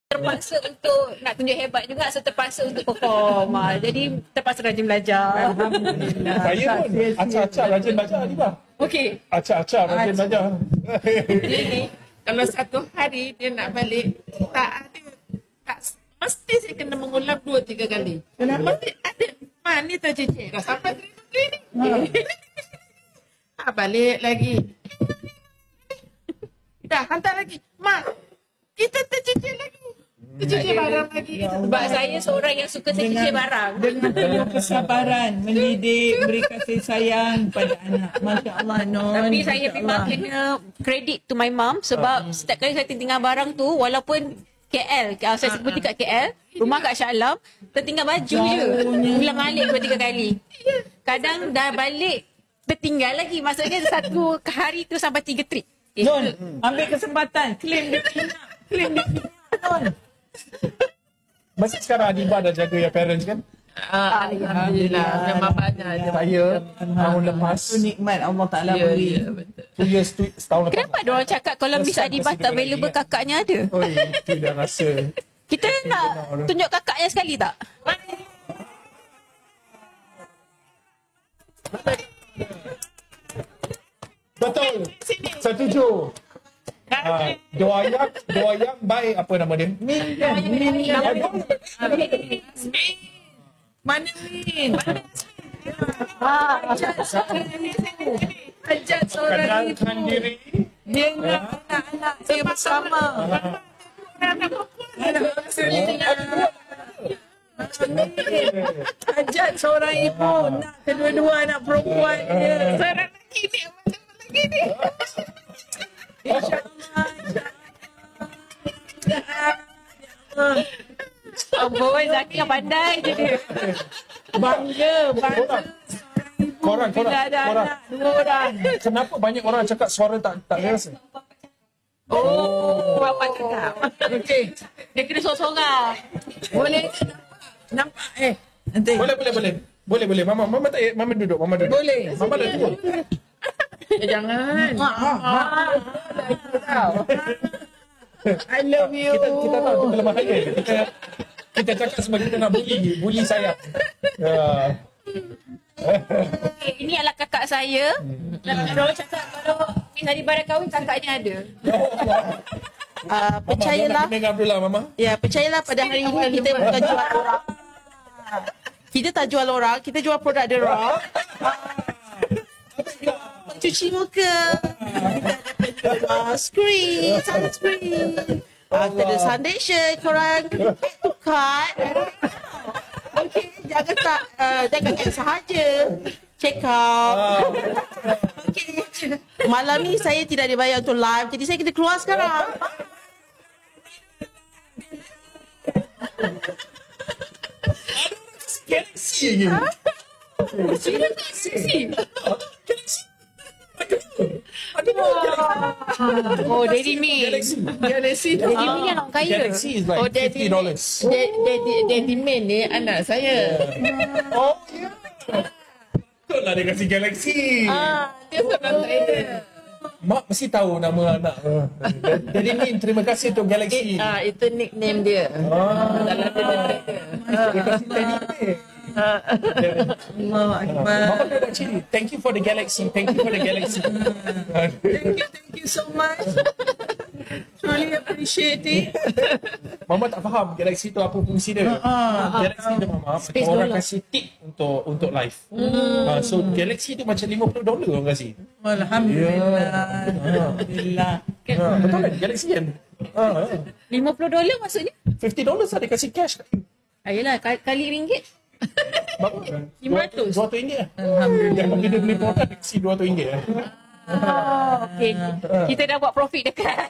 terpaksa untuk nak tunjuk hebat juga, so terpaksa untuk perform. Jadi terpaksa rajin belajar. Alhamdulillah. Saya pun acak-acak rajin belajar Adibah. Okey. Acak-acak rajin belajar. Jadi kalau satu hari dia nak balik, tak ada, tak, mesti saya kena mengulang 2-3 kali. Kenapa? Ada mana tak cicit dah sampai terima ni. Balik lagi. Dah hantar lagi. Mak, kita tercicit lagi. Tercicit barang lagi. Sebab saya seorang yang suka tercicit barang. Dengan penuh kesabaran, mendidik, beri kasih sayang pada anak. Masya Allah, Non. Tapi saya memang kena credit to my mom sebab setiap kali saya tinggal barang tu, walaupun KL, saya sebut kat KL, rumah kat Shah Alam, tertinggal baju je. Ulang alik 2-3 kali. Kadang dah balik, tertinggal lagi. Maksudnya satu hari tu sampai 3 trip. Non, ambil kesempatan. Claim dia nak. Claim dia nak, Non. Masa sekarang Adibah dah jaga your parents kan? Alhamdulillah. Memang banyak je. Saya tahun lepas Itu nikmat Allah Ta'ala beri. 2 years, setahun lepas. Kenapa diorang cakap kalau Miss Adibah tak available, kakaknya ada? Oh, itu dah rasa. Kita nak tunjuk kakaknya sekali tak? Betul. Setuju. Doa yang baik, apa nama dia? Mana Min? Ajak seorang ibu. Kenalkan diri. Dia nak anak-anak dia bersama. Ajak seorang ibu nak kedua-dua anak perempuan dia. Seorang lagi ni, mana lagi ni? Boy Zaki yang pandai je dia. Bangga. Korang. Bila ada anak, 2 orang. Kenapa banyak orang cakap suara tak rasa? Oh, bapak cakap. Okey. Dia kena sorang-sorang. Boleh nampak nanti. Boleh. Mama tak, Mama duduk. Boleh. Mama dah duduk. Jangan. I love you. Kita tahu tu kelemahan dia. Kita cakap sebab kita nak bully saya. Okay, ini adalah kakak saya. Diorang cakap kalau Miss Adibah dah kahwin, kakaknya ada. Percayalah. Mama nak dengar dulu lah, Mama. Ya, percayalah pada hari ini kita bukan jual orang. Kita tak jual orang, kita jual produk derma. Cuci muka. Kita ada sunscreen. Kita ada foundation, korang tukar. Okey, jangan sahaja. Check out. Okey. Malam ni saya tidak dibayar untuk live, jadi saya kena keluar sekarang. Galaxy lagi. Oh, Daddy Min. Galaxy. Daddy Min yang orang kaya. Galaxy is like $50. Daddy Man ni anak saya. Oh, ya. Betul lah dia kasih Galaxy. Dia seorang trader. Mak mesti tahu nama anak. Jadi Min, terima kasih untuk Galaxy. Itu nickname dia. Dalam dia trader. Terima kasih Teddy Min. Allahu Akbar. Mama dah ciri. Thank you for the Galaxy. Thank you for the Galaxy. Thank you so much. Truly appreciate it. Mama tak faham Galaxy tu apa fungsi dia. Galaxy tu Mama, orang kasih tip untuk live. So Galaxy tu macam $50 orang kasih. Alhamdulillah. Alhamdulillah. Betul kan Galaxy kan? $50 maksudnya? $50 ada kasih cash. Ayolah, kali ringgit. Berapa? RM500. RM200. Alhamdulillah. Yang bila beli produk dia kasih RM200. Okay. Kita dah buat profit dekat.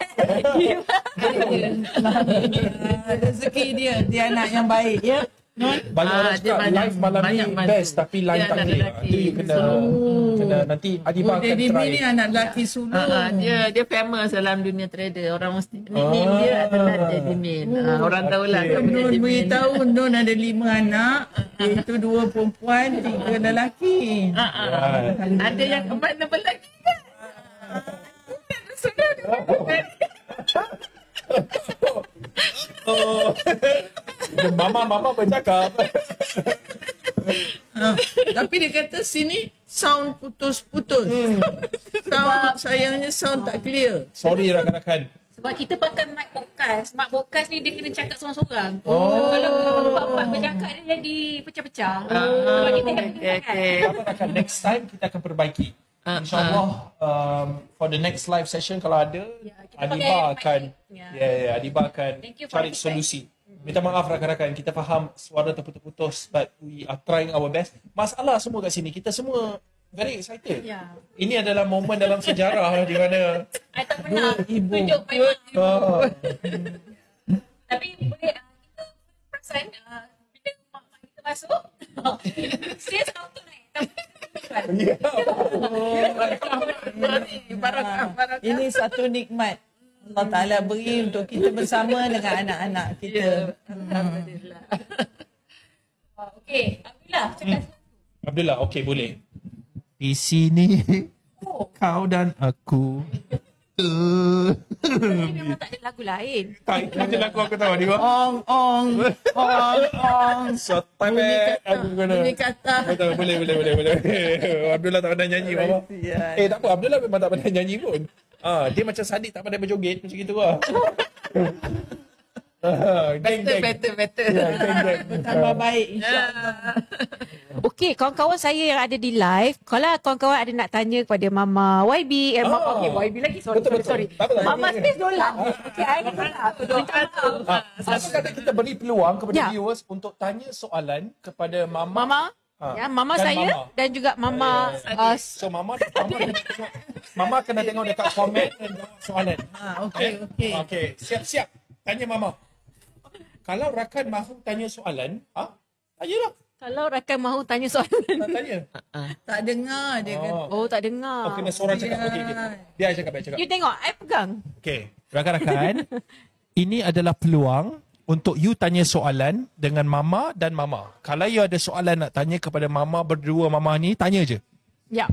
Rezeki dia anak yang baik ya. Banyak orang cakap live malam ni best tapi line tak boleh. Itu you kena nanti Adibah akan Daddy try. Min ni anak lelaki sulung. Dia famous dalam dunia trader. Orang mesti nickname dia adalah Daddy Min. Orang tahulah Nun beritahu Nun ada 5 anak, iaitu 2 perempuan, 3 lelaki. Ada yang mana lagi kan? Sudah Mama bercakap. Tapi dia kata sini sound putus-putus. Sound sayangnya sound tak clear. Sorry rakan-rakan. Sebab kita pakai mic podcast. Mic podcast ni dia kena cakap seorang-seorang. Kalau bapak bercakap dia jadi pecah-pecah. Sebab kita Rakan-rakan, next time kita akan perbaiki. InsyaAllah for the next live session kalau ada, Adiba akan Adiba akan cari solusi. Minta maaf rakan-rakan, kita faham suara terputus-putus, but we are trying our best. Masalah semua kat sini, kita semua very excited. Ini adalah momen dalam sejarah di mana I tak pernah tunjuk my mom. Tapi boleh kita perasan bila mak kita masuk, saya selalu tu naik. Ini satu nikmat Allah Ta'ala beri untuk kita bersama dengan anak-anak kita. Alhamdulillah. Okey, Abdullah cakap. Abdullah, okey boleh. Di sini kau dan aku. Ini memang tak ada lagu lain. Tak, macam lagu aku tahu ni. Ong. So, aku kena. Bunyi kata. Betul, boleh. Abdullah tak pandai nyanyi, Mama. Tak apa, Abdullah memang tak pandai nyanyi pun. Dia macam Sadiq tak pandai berjoget, macam gitu lah. Better. Tambah baik insyaAllah. Okey, kawan-kawan saya yang ada di live, kalau kawan-kawan ada nak tanya kepada Mama YB, Mama YB lagi, sorry. Mama Space Dola. Okey, I ni salah. Satu kata kita beri peluang kepada viewers untuk tanya soalan kepada Mama. Mama saya Mama. dan juga Mama So Mama kena tengok dekat komen dan jawab soalan. Okey. Siap-siap. Tanya Mama. Kalau rakan mahu tanya soalan, tanyalah. Kalau rakan mahu tanya soalan. Tanya. Tak dengar dia kata. Oh, tak dengar. Kena seorang cakap. Okey. Biar I cakap. You tengok, I pegang. Okey. Rakan-rakan, ini adalah peluang untuk you tanya soalan dengan Mama dan Mama. Kalau you ada soalan nak tanya kepada Mama berdua Mama ni, tanya je. Ya.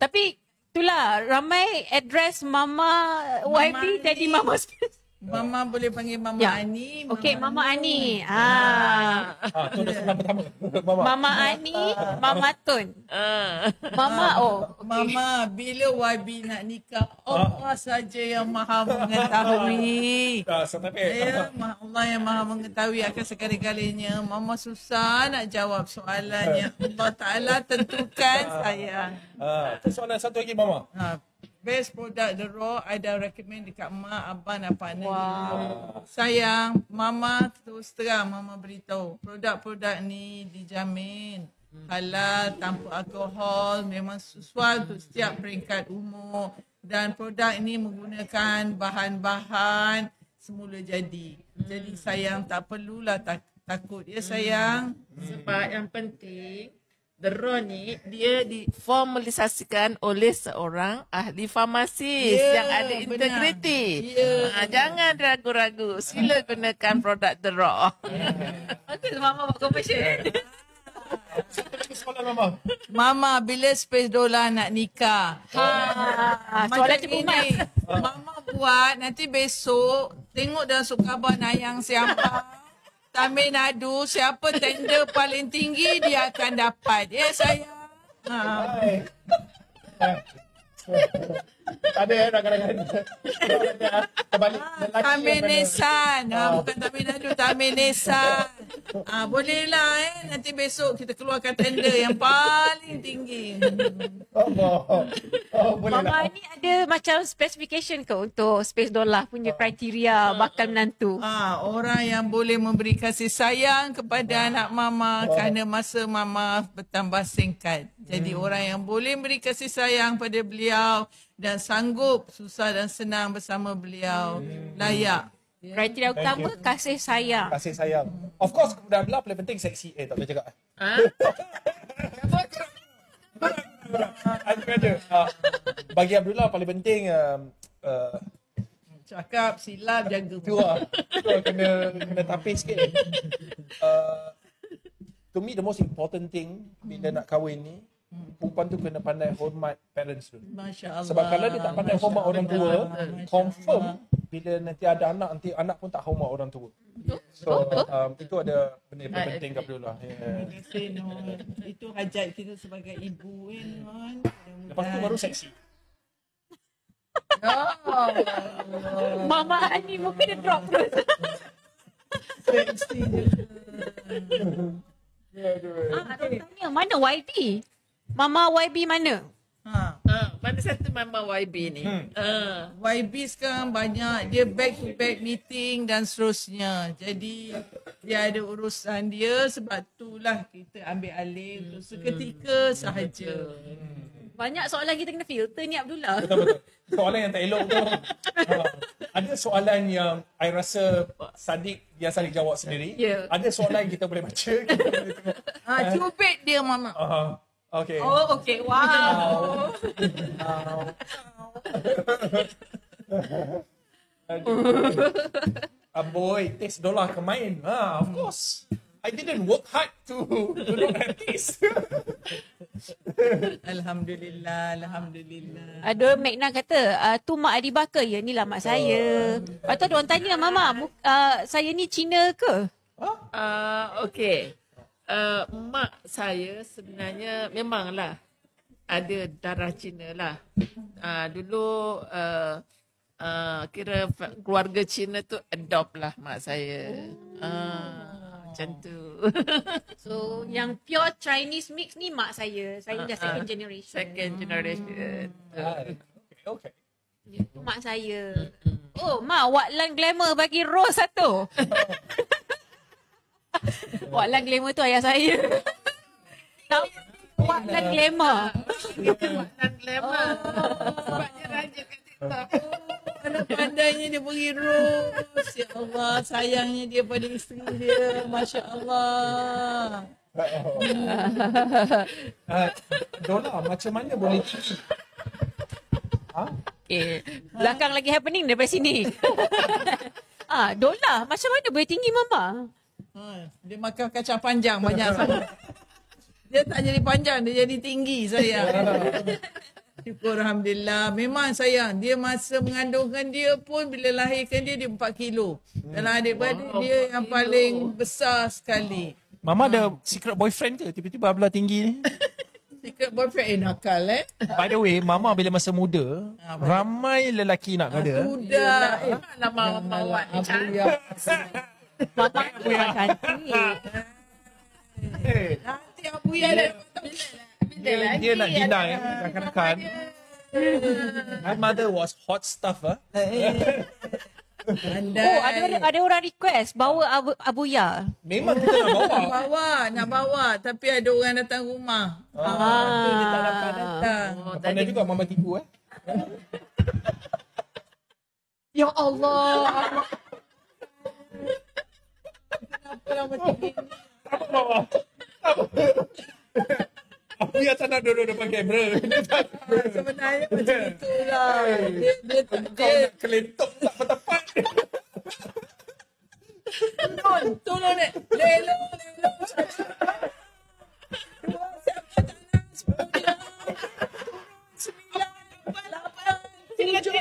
Tapi itulah ramai address Mama YB jadi Mama Space. Mama boleh panggil Mama Ani. Okey, Mama Ani. Tu dah senang pertama. Mama Ani, Mama Tun. Mama, bila YB nak nikah, Allah saja yang maha mengetahui. Allah yang maha mengetahui akan segala-galanya. Mama susah nak jawab soalan yang Allah Ta'ala tentukan sayang. Soalan satu lagi Mama. Best product The Raw, I dah recommend dekat mak, abang dan partner. Sayang, Mama terus terang Mama beritahu. Produk-produk ni dijamin halal, tanpa alkohol, memang sesuai untuk setiap peringkat umur. Dan produk ini menggunakan bahan-bahan semula jadi. Jadi sayang tak perlulah takut ya sayang. Sebab yang penting The Raw ni dia diformalisasikan oleh seorang ahli farmasis yang ada integriti. Jangan ragu-ragu. Sila gunakan produk The Raw. Okey, Mama buat conversion. Soalan Mama. Mama, bila Space Dola nak nikah? Soalan cepat. Mama buat nanti besok tengok dalam sukhbar Nayang siapa. Taminadu, siapa tender paling tinggi dia akan dapat. Ya sayang. Ada rakan-rakan. Terbalik. Taminesan. Bukan Taminadu, Taminesan. Bolehlah nanti besok kita keluarkan tender yang paling tinggi. Mama ni ada macam specification ke untuk Space Dola punya kriteria bakal menantu? Orang yang boleh memberi kasih sayang kepada anak Mama kerana masa Mama bertambah singkat. Jadi orang yang boleh beri kasih sayang pada beliau dan sanggup susah dan senang bersama beliau layak. Kriteria utama kasih sayang. Kasih sayang. Of course, kepada Abdullah paling penting seksi. Tak boleh cakap. Bagi Abdullah paling penting Cakap silap jaga. tu kena tapis sikit. To me the most important thing bila nak kahwin ni, perempuan tu kena pandai hormat parents tu. Masya Allah. Sebab kalau dia tak pandai hormat orang tua, confirm bila nanti ada anak, nanti anak pun tak hormat orang tua. So itu ada benda yang penting kat Abdullah. Terima kasih Non. Itu hajat kita sebagai ibu Non. Lepas tu baru seksi. Mama Ani muka dia drop terus. Seksi je. Tanya mana YB? Mama YB mana? Mana satu Mama YB ni? YB sekarang banyak, dia back to back meeting dan seterusnya. Jadi dia ada urusan dia, sebab itulah kita ambil alih untuk seketika sahaja. Banyak soalan kita kena filter ni Abdullah. Betul. Soalan yang tak elok tu. Ada soalan yang I rasa Sadiq biar Sadiq jawab sendiri. Ya. Ada soalan yang kita boleh baca. Kita boleh tengok. Cubit dia Mama. Okay. Oh, okay. Wow. Boy, taste dolar kemain. Of course. I didn't work hard to not have taste. Alhamdulillah. Ada Magna kata, tu mak Adibah ke? Ya, ni lah mak saya. Lepas tu ada orang tanya, Mama, saya ni Cina ke? Okey. Mak saya sebenarnya memanglah ada darah Cina lah. Dulu kira keluarga Cina tu adopt lah mak saya. Macam tu. So, yang pure Chinese mix ni mak saya. Saya dah second generation. Second generation. Okay. Itu mak saya. Oh, mak, Waklan Glamour bagi Rose satu. Waklan Glamour tu ayah saya. Tahu? Waklan Glamour. Waklan Glamour. Sebab dia raja kat TikTok. Mana pandainya dia beri Rose. Ya Allah, sayangnya dia pada isteri dia. Masya Allah. Dolar macam mana boleh tinggi? Okay. Belakang lagi happening daripada sini. Dolar macam mana boleh tinggi Mama? Dia makan kacang panjang banyak sangat. Dia tak jadi panjang, dia jadi tinggi sayang. Syukur Alhamdulillah. Memang sayang, dia masa mengandungkan dia pun bila lahirkan dia 4 kilo. Dalam adik-beradik dia yang paling besar sekali. Mama ada secret boyfriend ke? Tiba-tiba Abdullah tinggi ni. Secret boyfriend nakal By the way, Mama bila masa muda, ramai lelaki nak ada. Sudah. Nama Mawat ni cantik. Mama yang cantik. Nanti Abu Ya Dia nak deny rakan-rakan. My mother was hot stuff. Ada orang request bawa Abuya. Memang kita nak bawa. Tapi ada orang datang rumah. Tu dia tak dapat datang. Pandai juga Mama tipu Ya Allah. Kenapa lah macam ni? Apa bawa? Aku yang tak nak duduk depan kamera. Sebenarnya macam itulah. Dia Kau nak kelentuk tak bertepat. Tolong ni. Lelong. Siapa tanah 10, 9, 8, 7.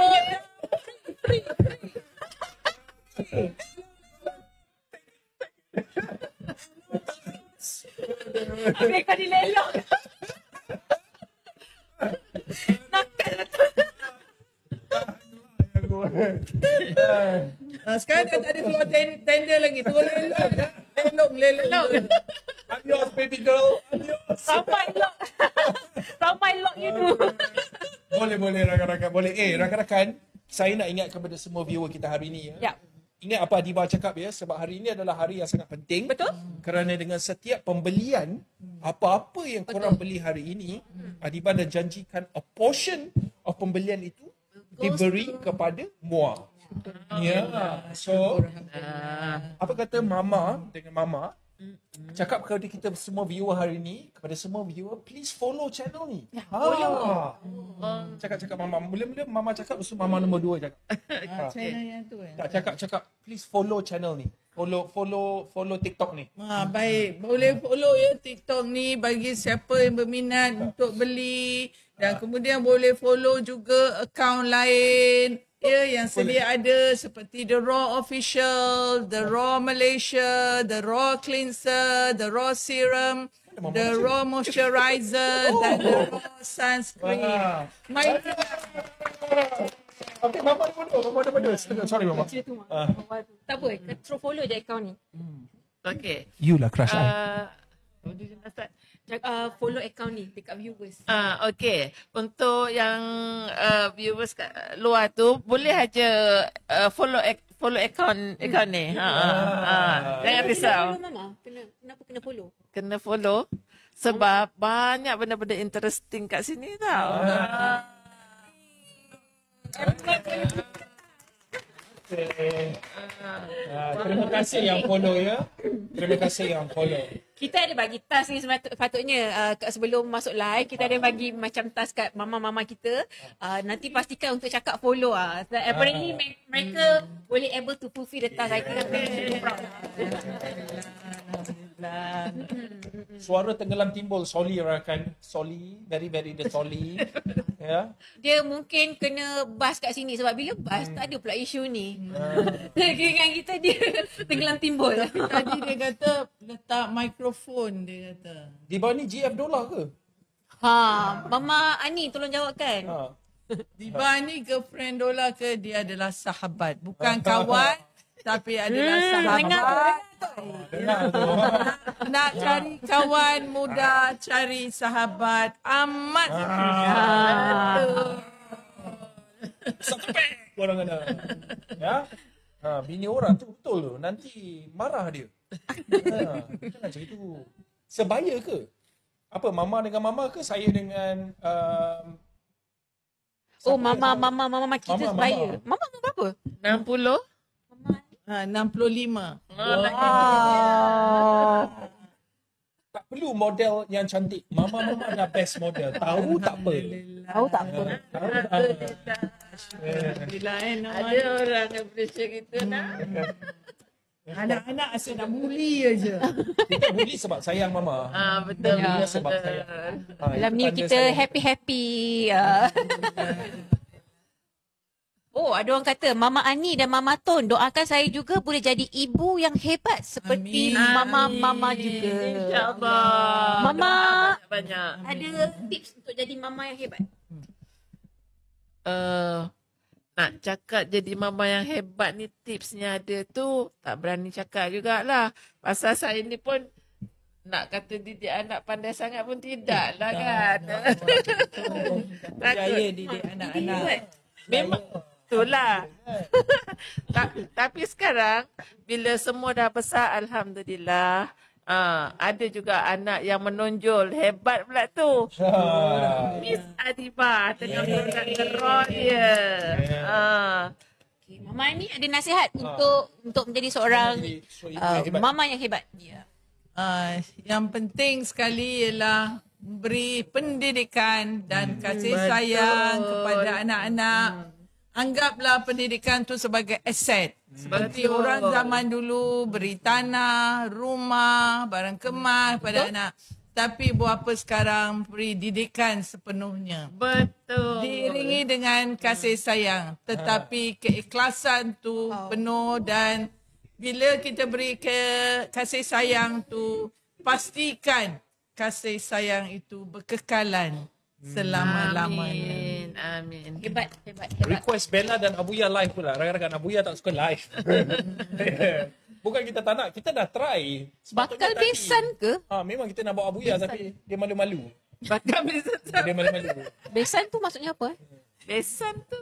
Mereka dilelong. Nakal betul. Sekarang dah tak ada keluar tender lagi. Tu lelong. Adios baby girl. Adios. Ramai lock you tu. Boleh rakan-rakan. Boleh. Rakan-rakan, saya nak ingat kepada semua viewer kita hari ni. Ya. Ingat apa Adibah cakap ya, sebab hari ini adalah hari yang sangat penting. Betul. Kerana dengan setiap pembelian, apa-apa yang korang beli hari ini, Adibah dah janjikan a portion of pembelian itu diberi kepada Muar. Ya. So, apa kata Mama dengan Mama, cakap kepada kita semua viewer hari ini, kepada semua viewer, please follow channel ni. Cakap Mama. Mula-mula Mama cakap, lepas tu Mama nombor 2 cakap. Channel yang tu Tak cakap, please follow channel ni. Follow TikTok ni. Baik, boleh follow ya TikTok ni bagi siapa yang berminat untuk beli, dan kemudian boleh follow juga akaun lain Ya, yang sedia ada seperti The Raw Official, The Raw Malaysia, The Raw Cleanser, The Raw Serum, The Raw Moisturizer dan The Raw Sunscreen. My Okay, Mama ada pada. Sorry, Mama. Tak apa, terus follow je account ni. Okay. You lah crush I. Follow account ni dekat viewers. Okay. Untuk yang viewers kat luar tu, boleh aja follow account ni. Jangan risau. Mama, kenapa kena follow? Kena follow sebab banyak benda-benda interesting kat sini tau. Terima kasih yang follow ya. Terima kasih yang follow. Kita ada bagi task ni sepatutnya sebelum masuk live, kita ada bagi macam task kat mama-mama kita. Nanti pastikan untuk cakap follow. Apparently mereka boleh able to fulfill the task. I think Suara tenggelam timbul. Soli rakan. Soli. Very the Soli. Ya. dia mungkin kena bas kat sini sebab bila bas tak ada pula isu ni. Dengan kita dia tenggelam timbul. tadi dia kata letak mikrofon, dia kata. Di bawah ni GF Dola ke? Mama Ani tolong jawabkan. Diba ni girlfriend Dola ke dia adalah sahabat? Bukan kawan tapi adalah sahabat. Dengar tu. Nak cari kawan muda, cari sahabat amat. Sakpek orang kena. Ya. Bini orang tu betul tu. Nanti marah dia. Jangan macam itu. Sebaya ke? Apa, mama dengan mama ke? Saya dengan Mama kita sebaya. Mama berapa? 60? 65. tak perlu model yang cantik. Mama dah best model. Tahu tak apa. Bila Ada orang appreciate kita nak. anak-anak asyik nak bully aja. Kita bully sebab sayang mama. Betul. Bully sebab sayang. Dalam itu ni tanda kita sayang. happy. Ada orang kata Mama Ani dan Mama Ton doakan saya juga boleh jadi ibu yang hebat seperti mama juga. InsyaAllah. Mama Banyak. ada tips untuk jadi mama yang hebat? Nak cakap jadi mama yang hebat ni tipsnya ada tu tak berani cakap jugalah. Pasal saya ni pun nak kata didik anak pandai sangat pun tidak lah kan. Berjaya didik anak-anak. Memang itulah. Tapi sekarang bila semua dah besar alhamdulillah, ada juga anak yang menonjol hebat pula tu. Miss Adiba tengah program gerok dia. Okay, Mama ni ada nasihat untuk menjadi seorang mama yang hebat. Yang penting sekali ialah beri pendidikan dan kasih sayang kepada anak-anak. Anggaplah pendidikan tu sebagai aset. Seperti orang zaman dulu beri tanah, rumah, barang kemas pada anak. Tapi buat apa sekarang beri didikan sepenuhnya. Betul. Diiringi dengan kasih sayang. Tetapi keikhlasan tu penuh dan bila kita beri kasih sayang tu, pastikan kasih sayang itu berkekalan selama-lamanya. Amin. Hebat. Request Bella dan Abuya live pula. Rakan-rakan Abuya tak suka live. Bukan kita tak nak, kita dah try. Bakal besan ke? Memang kita nak bawa Abuya tapi dia malu-malu. Bakal besan. Dia malu-malu. Besan tu maksudnya apa?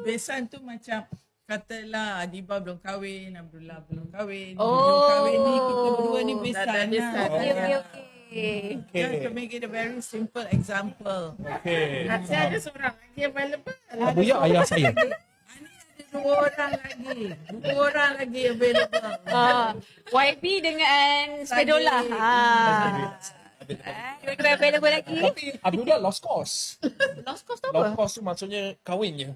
Besan tu macam katalah Adiba belum kahwin, Abdullah belum kahwin. Oh. Belum kahwin ni kita berdua ni besan lah. Okay. Just to make it a very simple example. Okay. Saya ada seorang lagi available. Abuya ayah saya. Dua orang lagi available. YB dengan Spedola. Available lagi. Tapi Abdullah lost course. Lost cost tu Lost apa? course tu maksudnya kahwin je.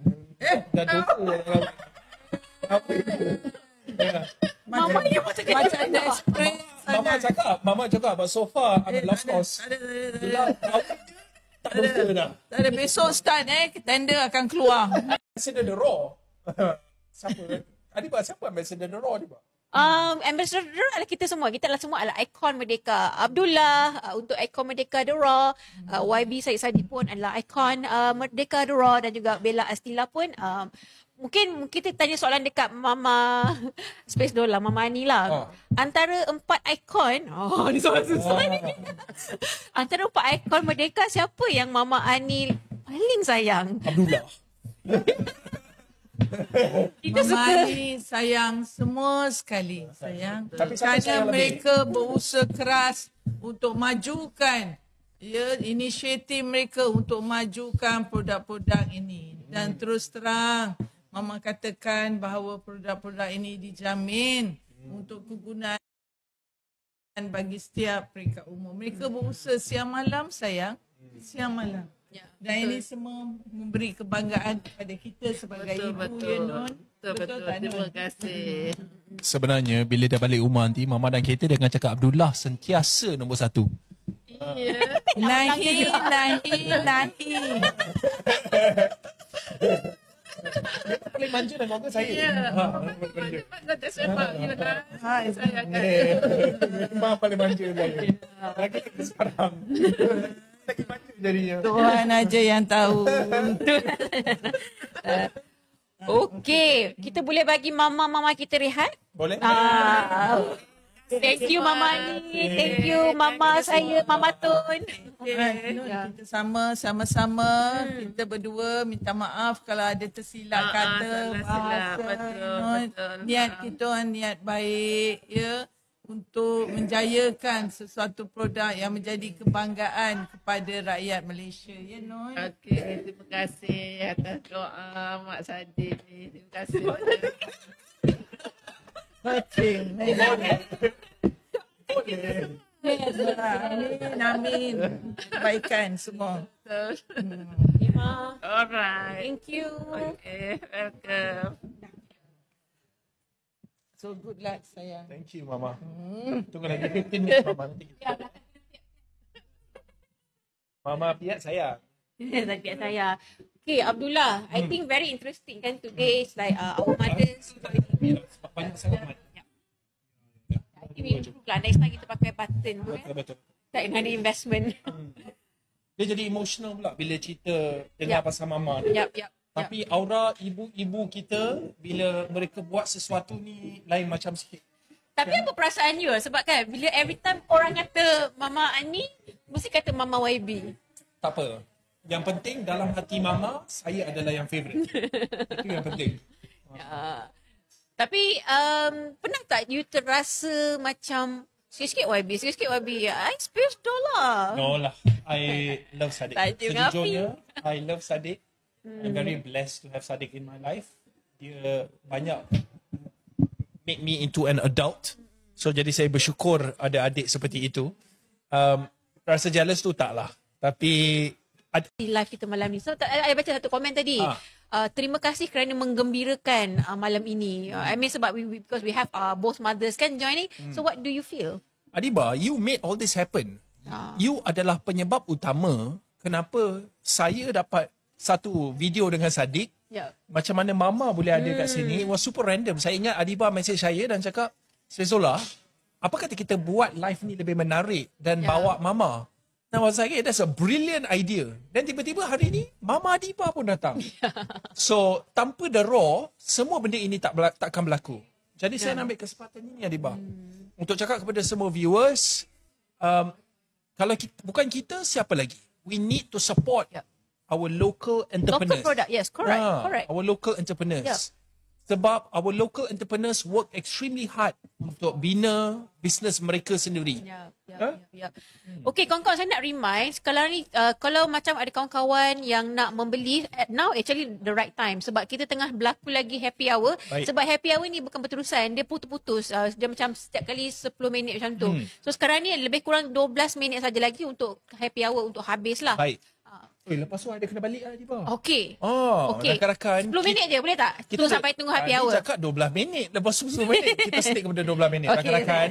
Dah dosa. Mama ni macam desperate. Mama cakap but so far I'm lost course. Tak dosa dah. Tak ada besok start tender akan keluar. Consider the raw. Siapa? Adiba, siapa ambassador The Raw, Adiba? Ambassador adalah kita semua. Kita adalah semua adalah ikon Merdeka. Abdullah untuk ikon Merdeka The Raw. YB Syed Saddiq pun adalah ikon Merdeka The Raw, dan juga Bella Astila pun mungkin kita tanya soalan dekat Mama Space Dola, Mama Ani lah. Antara 4 ikon, ni soalan susah ni. Antara 4 ikon Merdeka, siapa yang Mama Ani paling sayang? Abdullah. Kita Mama suka. ni sayang semua sekali. Sayang. Tapi siapa Kerana sayang lebih? mereka berusaha keras untuk majukan inisiatif mereka untuk majukan produk-produk ini. Dan terus terang, Mama katakan bahawa produk-produk ini dijamin untuk kegunaan bagi setiap peringkat umur. Mereka berusaha siang malam, sayang. Siang malam. Ya, Dan ini semua memberi kebanggaan kepada kita sebagai ibu, ya Non. Betul. tak, Terima Non? kasih. Sebenarnya bila dah balik rumah nanti, Mama dan kereta dia akan cakap Abdullah sentiasa nombor 1. Ya. Nahi. Paling manja dan keluarga saya. Ya. Kau tak sepak, you dah. Saya akan. Memang paling manja saya. Lagi sekarang. Lagi manja jadinya. Tuhan aja yang tahu. Okey, kita boleh bagi mama-mama kita rehat? Boleh? Thank you Mama Ani. Thank you Mama saya, Mama Tun. Kita sama-sama kita berdua minta maaf kalau ada tersilap kata, tersilap. bahasa. Betul. Niat kita niat baik, ya, untuk menjayakan sesuatu produk yang menjadi kebanggaan kepada rakyat Malaysia, ya Non. Okey, terima kasih atas doa Mak Saddiq ni. Terima kasih. Amin. Kebaikan semua. Alright. Thank you. Okay, welcome. So good luck sayang. Thank you, Mama. Tunggu lagi 15 minit, Mama. Nanti kita... Mama piat saya. Tadi saya. Okay, Abdullah, I think very interesting kan today is like our mothers. Banyak sangat mat. I think we improve lah. Next time kita pakai button tu kan. Betul. Tak ada investment. Dia jadi emotional pula bila cerita dengar pasal Mama ni. Yap. Tapi aura ibu-ibu kita bila mereka buat sesuatu ni lain macam sikit. Tapi apa perasaan you? Sebab kan bila every time orang kata Mama Ani, mesti kata Mama YB. Tak apa. Yang penting dalam hati Mama, saya adalah yang favourite. Itu yang penting. Tapi pernah tak you terasa macam sikit-sikit YB, I space dollar. No lah. I love Saddiq. Tajuk Sejujurnya, I love Saddiq. I'm very blessed to have Saddiq in my life. Dia banyak make me into an adult. So jadi saya bersyukur ada adik seperti itu. Rasa jealous tu tak lah. Tapi Di live kita malam ni. So I baca satu komen tadi. Terima kasih kerana menggembirakan malam ini. I mean sebab because we have both mothers kan joining. So what do you feel? Adiba, you made all this happen. You adalah penyebab utama kenapa saya dapat satu video dengan Saddiq. Yeah. Macam mana Mama boleh ada kat sini. It was super random. Saya ingat Adiba message saya dan cakap, Sezola, apa kata kita buat live ni lebih menarik dan bawa Mama? Now I was like, hey, that's a brilliant idea. Dan tiba-tiba hari ni, Mama Adiba pun datang. So, tanpa The Raw, semua benda ini takkan berlaku. Jadi saya nak ambil kesempatan ini, Adiba. Untuk cakap kepada semua viewers, kalau bukan kita, siapa lagi? We need to support our local entrepreneurs. Local product, yes, correct. Our local entrepreneurs. Sebab our local entrepreneurs work extremely hard untuk bina bisnes mereka sendiri. Ya. Okay, kawan-kawan, saya nak remind sekarang ni kalau macam ada kawan-kawan yang nak membeli, now actually the right time sebab kita tengah berlaku lagi happy hour. Baik. Sebab happy hour ni bukan berterusan, dia putus-putus. Dia macam setiap kali 10 minit macam tu. So sekarang ni lebih kurang 12 minit saja lagi untuk happy hour untuk habis lah. Baik. Lepas tu ada kena balik lah, Adiba. Okay. Okay. Rakan-rakan. 10 minit je boleh tak? Tunggu sampai tunggu happy hour. Dia cakap 12 minit. Lepas tu 10 minit. Kita stick kepada 12 minit. Okay. Rakan-rakan.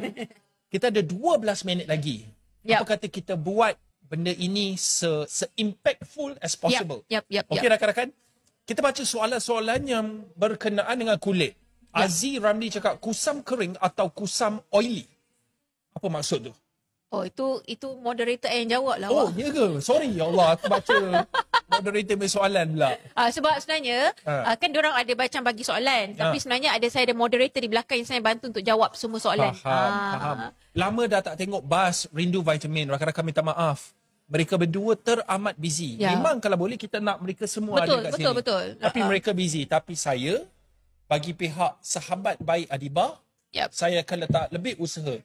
Kita ada 12 minit lagi. Yep. Apa kata kita buat benda ini se-impactful as possible. Yep. Okay, rakan-rakan. Kita baca soalan-soalan yang berkenaan dengan kulit. Aziz Ramli cakap kusam kering atau kusam oily. Apa maksud tu? Oh, itu moderator yang jawab lah. Oh, ya ke? Sorry, ya Allah. Aku baca moderator punya soalan pula. Sebab sebenarnya kan diorang ada macam bagi soalan, tapi sebenarnya saya ada moderator di belakang yang saya bantu untuk jawab semua soalan. Faham. Lama dah tak tengok Bas Rindu Vitamin. Rakan-rakan minta maaf. Mereka berdua teramat busy. Memang kalau boleh kita nak mereka semua ada kat sini. Betul. Tapi mereka busy. Tapi saya, bagi pihak sahabat baik Adiba, saya akan letak lebih usaha.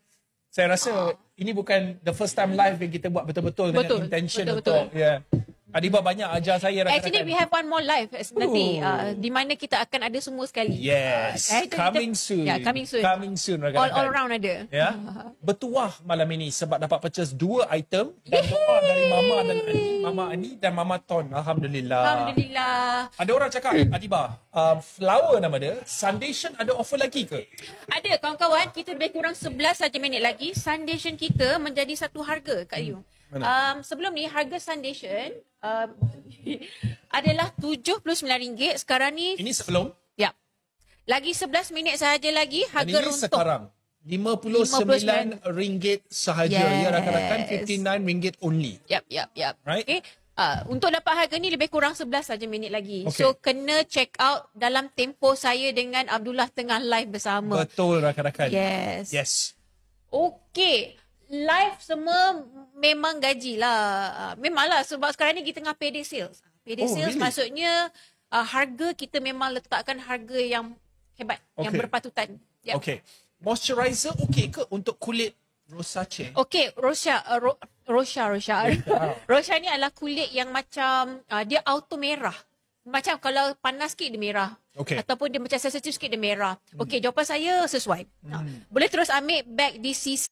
Saya rasa ini bukan the first time live yang kita buat betul-betul dengan intention untuk Adiba banyak ajar saya rakan-rakan. Actually we have one more live nanti di mana kita akan ada semua sekali. Yes. Coming soon. Coming soon. Coming soon rakan-rakan. All around ada. Ya. Bertuah malam ini sebab dapat purchase 2 item dan doa dari Mama dan Mama Ani dan Mama Ton. Alhamdulillah. Ada orang cakap Adiba, flower nama dia, Foundation ada offer lagi ke? Ada kawan-kawan, kita lebih kurang 11 saja minit lagi. Foundation kita menjadi satu harga Kak Yu. Sebelum ni harga foundation adalah RM79. Sekarang ni ini sebelum? Ya. Lagi 11 minit sahaja lagi harga ini runtuh. Sekarang RM59 sahaja. Ya rakan-rakan, RM59 only. Yap. Right? Okay. Untuk dapat harga ni lebih kurang 11 saja minit lagi. Okay. So kena check out dalam tempoh saya dengan Abdullah tengah live bersama. Betul rakan-rakan. Yes. Okay. Live semua memang gajilah. Memanglah sebab sekarang ni kita tengah payday sales. Payday sales really? Maksudnya harga kita memang letakkan harga yang hebat, yang berpatutan. Yep. Okay. Moisturizer okay ke untuk kulit rosacea? Okay, Rosha ni adalah kulit yang macam dia auto merah. Macam kalau panas sikit dia merah. Okay. Ataupun dia macam sensitif sikit dia merah. Okay, jawapan saya sesuai. Boleh terus ambil back di sisi